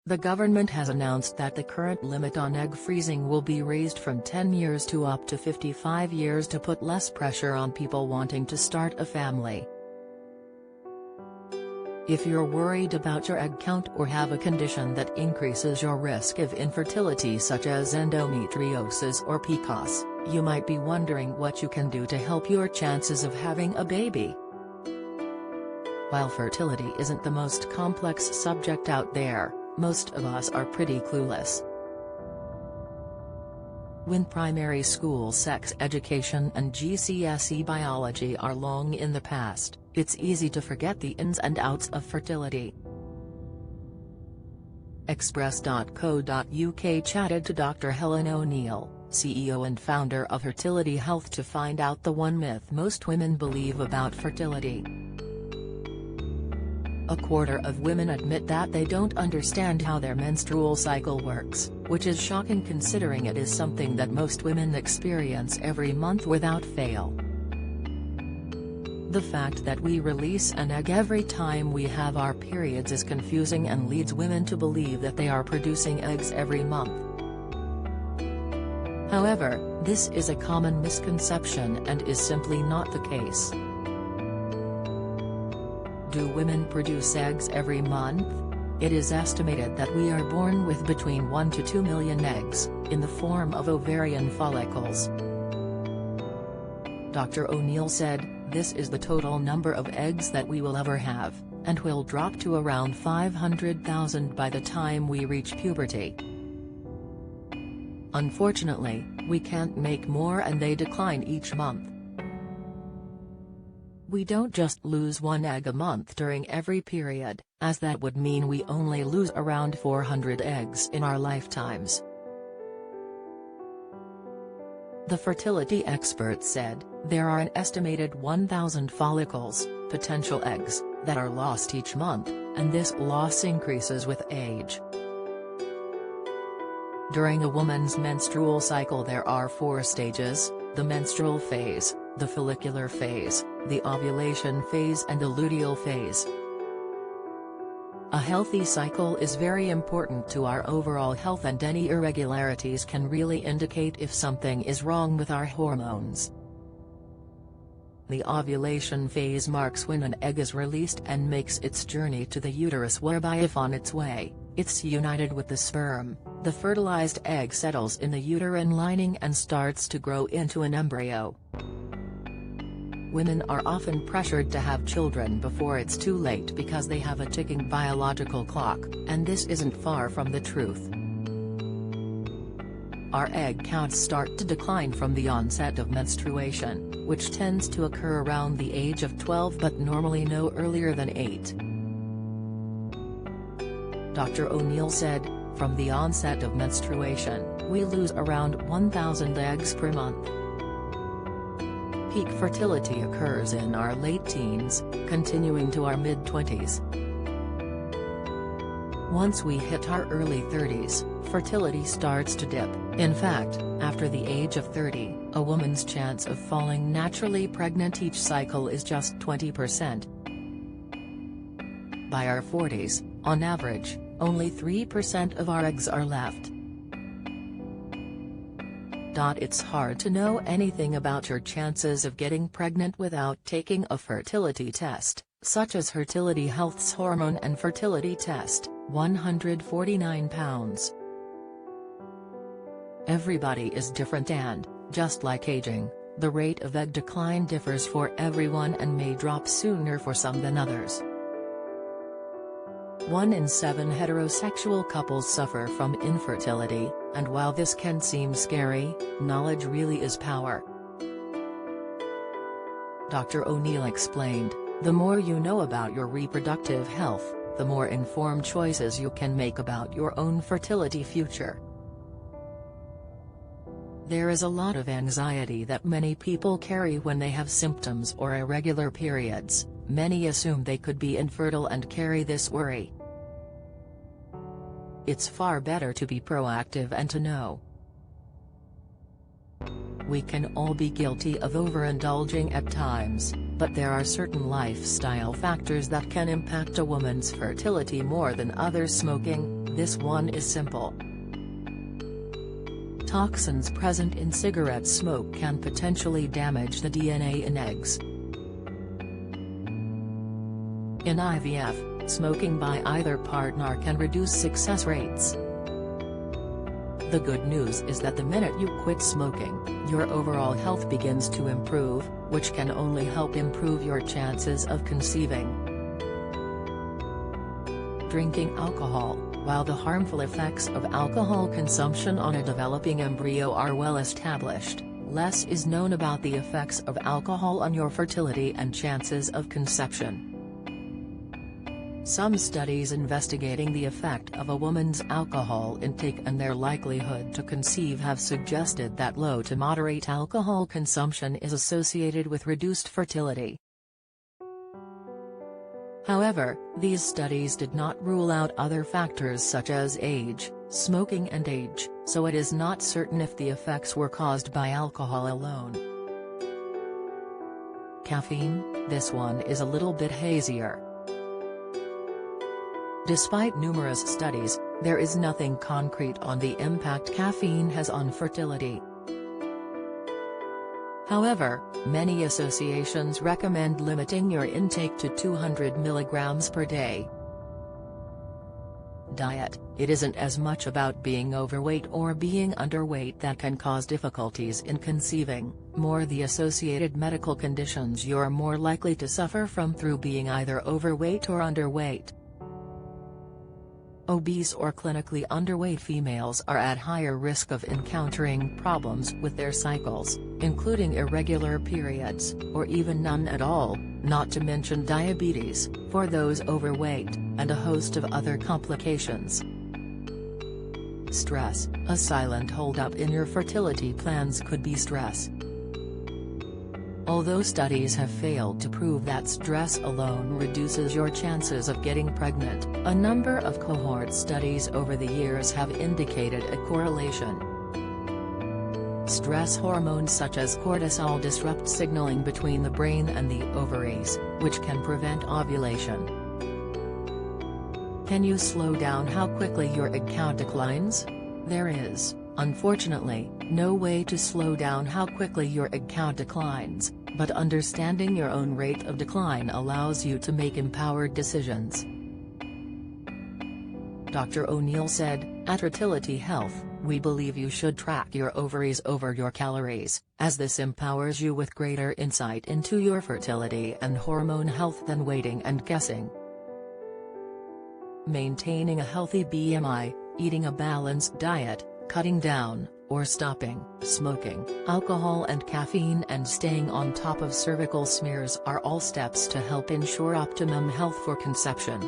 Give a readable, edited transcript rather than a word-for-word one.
The government has announced that the current limit on egg freezing will be raised from 10 years to up to 55 years to put less pressure on people wanting to start a family. If you're worried about your egg count or have a condition that increases your risk of infertility such as endometriosis or PCOS, you might be wondering what you can do to help your chances of having a baby. While fertility isn't the most complex subject out there, most of us are pretty clueless. When primary school sex education and GCSE biology are long in the past, it's easy to forget the ins and outs of fertility. Express.co.uk chatted to Dr. Helen O'Neill, CEO and founder of Fertility Health, to find out the one myth most women believe about fertility. A quarter of women admit that they don't understand how their menstrual cycle works, which is shocking considering it is something that most women experience every month without fail. The fact that we release an egg every time we have our periods is confusing and leads women to believe that they are producing eggs every month. However, this is a common misconception and is simply not the case. Do women produce eggs every month? It is estimated that we are born with between 1 to 2 million eggs, in the form of ovarian follicles. Dr. O'Neill said, "This is the total number of eggs that we will ever have, and will drop to around 500,000 by the time we reach puberty. Unfortunately, we can't make more and they decline each month. We don't just lose one egg a month during every period, as that would mean we only lose around 400 eggs in our lifetimes." The fertility expert said, there are an estimated 1,000 follicles, potential eggs, that are lost each month, and this loss increases with age. During a woman's menstrual cycle there are 4 stages: the menstrual phase, the follicular phase, the ovulation phase and the luteal phase. A healthy cycle is very important to our overall health, and any irregularities can really indicate if something is wrong with our hormones. The ovulation phase marks when an egg is released and makes its journey to the uterus, whereby if on its way, it's united with the sperm, the fertilized egg settles in the uterine lining and starts to grow into an embryo. Women are often pressured to have children before it's too late because they have a ticking biological clock, and this isn't far from the truth. Our egg counts start to decline from the onset of menstruation, which tends to occur around the age of 12 but normally no earlier than 8. Dr. O'Neill said, from the onset of menstruation, we lose around 1,000 eggs per month. Peak fertility occurs in our late teens, continuing to our mid-20s. Once we hit our early 30s, fertility starts to dip. In fact, after the age of 30, a woman's chance of falling naturally pregnant each cycle is just 20%. By our 40s, on average, only 3% of our eggs are left. It's hard to know anything about your chances of getting pregnant without taking a fertility test, such as Fertility Health's hormone and fertility test, £149. Everybody is different and, just like aging, the rate of egg decline differs for everyone and may drop sooner for some than others. 1 in 7 heterosexual couples suffer from infertility, and while this can seem scary, knowledge really is power. Dr. O'Neill explained, the more you know about your reproductive health, the more informed choices you can make about your own fertility future. There is a lot of anxiety that many people carry when they have symptoms or irregular periods. Many assume they could be infertile and carry this worry. It's far better to be proactive and to know. We can all be guilty of overindulging at times, but there are certain lifestyle factors that can impact a woman's fertility more than others. Smoking, this one is simple. Toxins present in cigarette smoke can potentially damage the DNA in eggs. In IVF, smoking by either partner can reduce success rates. The good news is that the minute you quit smoking, your overall health begins to improve, which can only help improve your chances of conceiving. Drinking alcohol. While the harmful effects of alcohol consumption on a developing embryo are well established, less is known about the effects of alcohol on your fertility and chances of conception. Some studies investigating the effect of a woman's alcohol intake and their likelihood to conceive have suggested that low to moderate alcohol consumption is associated with reduced fertility. However, these studies did not rule out other factors such as age, smoking and age, so it is not certain if the effects were caused by alcohol alone. Caffeine, this one is a little bit hazier. Despite numerous studies, there is nothing concrete on the impact caffeine has on fertility. However, many associations recommend limiting your intake to 200 mg per day. Diet. It isn't as much about being overweight or being underweight that can cause difficulties in conceiving, more the associated medical conditions you're more likely to suffer from through being either overweight or underweight. Obese or clinically underweight females are at higher risk of encountering problems with their cycles, including irregular periods, or even none at all, not to mention diabetes, for those overweight, and a host of other complications. Stress. A silent holdup in your fertility plans could be stress. Although studies have failed to prove that stress alone reduces your chances of getting pregnant, a number of cohort studies over the years have indicated a correlation. Stress hormones such as cortisol disrupt signaling between the brain and the ovaries, which can prevent ovulation. Can you slow down how quickly your egg count declines? There is, unfortunately, no way to slow down how quickly your egg count declines, but understanding your own rate of decline allows you to make empowered decisions. Dr. O'Neill said, "At Fertility Health, we believe you should track your ovaries over your calories, as this empowers you with greater insight into your fertility and hormone health than waiting and guessing." Maintaining a healthy BMI, eating a balanced diet, cutting down, or stopping smoking, alcohol and caffeine and staying on top of cervical smears are all steps to help ensure optimum health for conception.